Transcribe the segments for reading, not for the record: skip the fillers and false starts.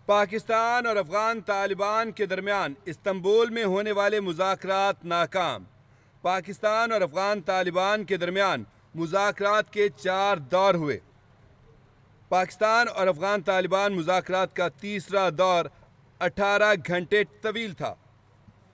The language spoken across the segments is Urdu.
پاکستان اور افغان طالبان کے درمیان استنبول میں ہونے والے مذاکرات ناکام۔ پاکستان اور افغان طالبان کے درمیان مذاکرات کے 4 دور ہوئے۔ پاکستان اور افغان طالبان مذاکرات کا تیسرا دور 18 گھنٹے طویل تھا۔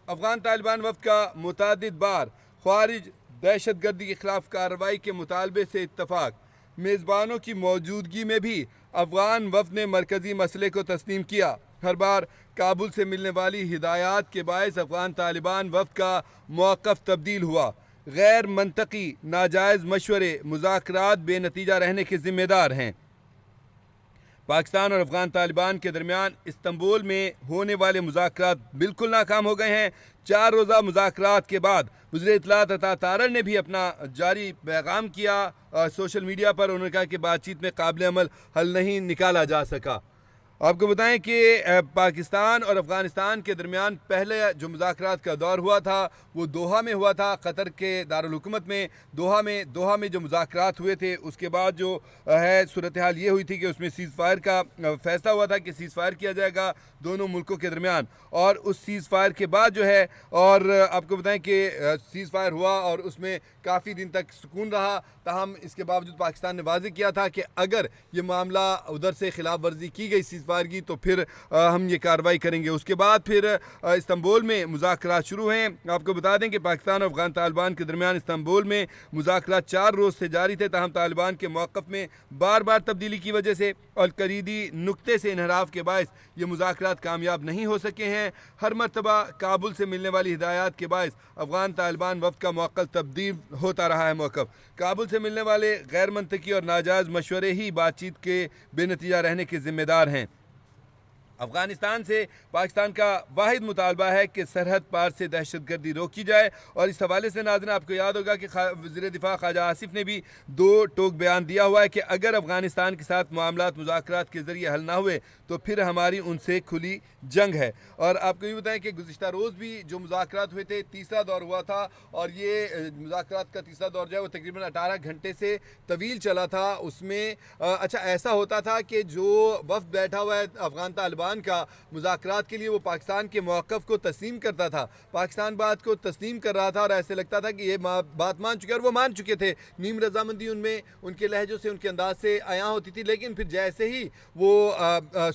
افغان طالبان وفد کا متعدد بار خارج دہشت گردی کے خلاف کارروائی کے مطالبے سے اتفاق۔ میزبانوں کی موجودگی میں بھی افغان وفد نے مرکزی مسئلے کو تسلیم کیا۔ ہر بار کابل سے ملنے والی ہدایات کے باعث افغان طالبان وفد کا موقف تبدیل ہوا۔ غیر منطقی ناجائز مشورے مذاکرات بے نتیجہ رہنے کے ذمہ دار ہیں۔ پاکستان اور افغان طالبان کے درمیان استنبول میں ہونے والے مذاکرات بالکل ناکام ہو گئے ہیں۔ 4 روزہ مذاکرات کے بعد وزیر اطلاعات عطا تارڑ نے بھی اپنا جاری پیغام کیا سوشل میڈیا پر۔ انہوں نے کہا کہ بات چیت میں قابل عمل حل نہیں نکالا جا سکا۔ آپ کو بتائیں کہ پاکستان اور افغانستان کے درمیان پہلے جو مذاکرات کا دور ہوا تھا وہ دوحہ میں ہوا تھا، قطر کے دارالحکومت میں دوحہ میں جو مذاکرات ہوئے تھے۔ اس کے بعد جو ہے صورتحال یہ ہوئی تھی کہ اس میں سیز فائر کا فیصلہ ہوا تھا کہ سیز فائر کیا جائے گا دونوں ملکوں کے درمیان، اور اس سیز فائر کے بعد جو ہے اور آپ کو بتائیں کہ سیز فائر ہوا اور اس میں کافی دن تک سکون رہا۔ تاہم اس کے باوجود پاکستان نے واضح کیا تھا کہ اگر یہ معاملہ ادھر سے خلاف ورزی کی گئی سیز فائر کی تو پھر ہم یہ کارروائی کریں گے۔ اس کے بعد پھر استنبول میں مذاکرات شروع ہیں۔ آپ کو بتا دیں کہ پاکستان اور افغان طالبان کے درمیان استنبول میں مذاکرات 4 روز سے جاری تھے، تاہم طالبان کے موقف میں بار بار تبدیلی کی وجہ سے اور کلیدی نقطے سے انحراف کے باعث یہ مذاکرات کامیاب نہیں ہو سکے ہیں۔ ہر مرتبہ کابل سے ملنے والی ہدایات کے باعث افغان طالبان وفد کا موقف تبدیل ہوتا رہا ہے۔ کابل سے ملنے والے غیر منطقی اور ناجائز مشورے ہی بات چیت کے بے نتیجہ رہنے کے ذمہ دار ہیں۔ افغانستان سے پاکستان کا واحد مطالبہ ہے کہ سرحد پار سے دہشت گردی روکی جائے، اور اس حوالے سے ناظرین آپ کو یاد ہوگا کہ وزیر دفاع خواجہ آصف نے بھی 2 ٹوک بیان دیا ہوا ہے کہ اگر افغانستان کے ساتھ معاملات مذاکرات کے ذریعے حل نہ ہوئے تو پھر ہماری ان سے کھلی جنگ ہے۔ اور آپ کو یہ بتائیں کہ گزشتہ روز بھی جو مذاکرات ہوئے تھے، تیسرا دور ہوا تھا، اور یہ مذاکرات کا تیسرا دور جو ہے وہ تقریباً 18 گھنٹے سے طویل چلا تھا۔ اس میں اچھا ایسا ہوتا تھا کہ جو وفد بیٹھا ہوا ہے افغان طالبان کا مذاکرات کے لیے، وہ پاکستان کے موقف کو تسلیم کرتا تھا، پاکستان بات کو تسلیم کر رہا تھا، اور ایسے لگتا تھا کہ یہ بات مان چکے، اور وہ مان چکے تھے۔ نیم رضامندی ان میں ان کے لہجوں سے ان کے انداز سے عیاں ہوتی تھی، لیکن پھر جیسے ہی وہ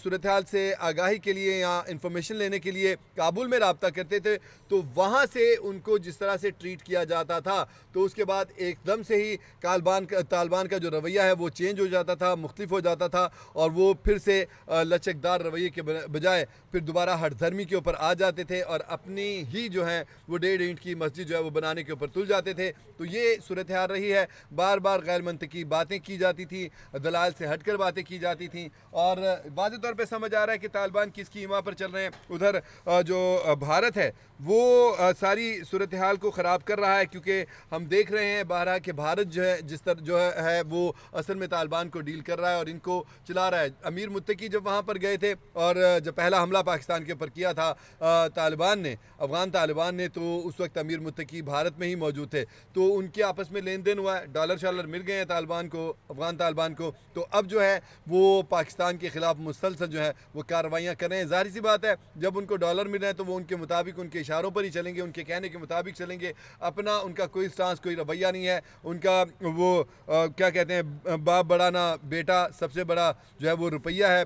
صورتحال سے آگاہی کے لیے یا انفارمیشن لینے کے لیے کابل میں رابطہ کرتے تھے تو وہاں سے ان کو جس طرح سے ٹریٹ کیا جاتا تھا، تو اس کے بعد ایک دم سے ہی طالبان کا جو رویہ ہے وہ چینج ہو جاتا تھا، مختلف ہو جاتا تھا، اور وہ پھر سے لچکدار رویے کے بجائے پھر دوبارہ ہٹ دھرمی کے اوپر آ جاتے تھے، اور اپنی ہی جو ہے وہ 1.5 اینٹ کی مسجد جو ہے وہ بنانے کے اوپر تل جاتے تھے۔ تو یہ صورتحال رہی ہے، بار بار غیر منطقی باتیں کی جاتی تھی، دلائل سے ہٹ کر باتیں کی جاتی تھیں، اور واضح طور پہ سمجھ آ رہا ہے کہ طالبان کس کی ایما پر چل رہے ہیں۔ ادھر جو بھارت ہے وہ ساری صورتحال کو خراب کر رہا ہے، کیونکہ ہم دیکھ رہے ہیں بہرحال کہ بھارت جو ہے جس طرح جو ہے وہ اصل میں طالبان کو ڈیل کر رہا ہے اور ان کو چلا رہا ہے۔ امیر متقی جب وہاں پر گئے تھے اور جب پہلا حملہ پاکستان کے اوپر کیا تھا افغان طالبان نے، تو اس وقت امیر متقی بھارت میں ہی موجود تھے، تو ان کے آپس میں لین دین ہوا ہے، ڈالر شالر مل گئے ہیں افغان طالبان کو، تو اب جو ہے وہ پاکستان کے خلاف مسلسل جو ہے وہ کارروائیاں کر رہے ہیں۔ ظاہر سی بات ہے جب ان کو ڈالر مل رہے ہیں تو وہ ان کے مطابق، ان کے اشاروں پر ہی چلیں گے، ان کے کہنے کے مطابق چلیں گے، اپنا ان کا کوئی سٹانس، کوئی رویہ نہیں ہے ان کا۔ وہ کیا کہتے ہیں، باپ بڑا نہ بیٹا، سب سے بڑا جو ہے وہ روپیہ ہے۔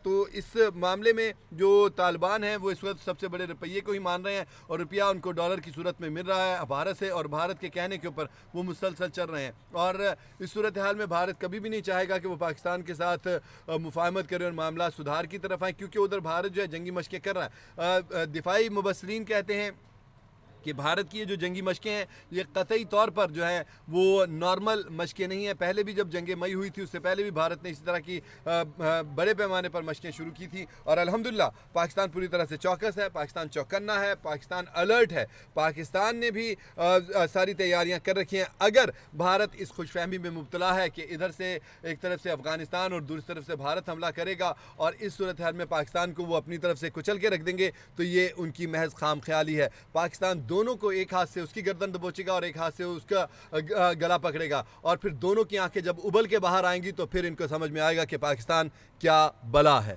تو اس معاملے میں جو طالبان ہیں وہ اس وقت سب سے بڑے روپیے کو ہی مان رہے ہیں، اور روپیہ ان کو ڈالر کی صورت میں مل رہا ہے بھارت سے، اور بھارت کے کہنے کے اوپر وہ مسلسل چل رہے ہیں۔ اور اس صورتحال میں بھارت کبھی بھی نہیں چاہے گا کہ وہ پاکستان کے ساتھ مفاہمت کرے اور معاملات سدھار کی طرف آئیں، کیونکہ ادھر بھارت جو ہے جنگی مشقیں کر رہا ہے۔ دفاعی مبصرین کہتے ہیں کہ بھارت کی یہ جو جنگی مشقیں ہیں یہ قطعی طور پر جو ہے وہ نارمل مشقیں نہیں ہیں۔ پہلے بھی جب جنگ مئی ہوئی تھی اس سے پہلے بھی بھارت نے اسی طرح کی بڑے پیمانے پر مشقیں شروع کی تھی، اور الحمدللہ پاکستان پوری طرح سے چوکس ہے، پاکستان چوکنا ہے، پاکستان الرٹ ہے۔ پاکستان نے بھی ساری تیاریاں کر رکھی ہیں۔ اگر بھارت اس خوش فہمی میں مبتلا ہے کہ ادھر سے ایک طرف سے افغانستان اور دوسری طرف سے بھارت حملہ کرے گا اور اس صورتحال میں پاکستان کو وہ اپنی طرف سے کچل کے رکھ دیں گے، تو یہ ان کی محض خام خیالی ہے۔ پاکستان دونوں کو ایک ہاتھ سے اس کی گردن دبوچے گا اور ایک ہاتھ سے اس کا گلا پکڑے گا، اور پھر دونوں کی آنکھیں جب ابل کے باہر آئیں گی تو پھر ان کو سمجھ میں آئے گا کہ پاکستان کیا بلا ہے۔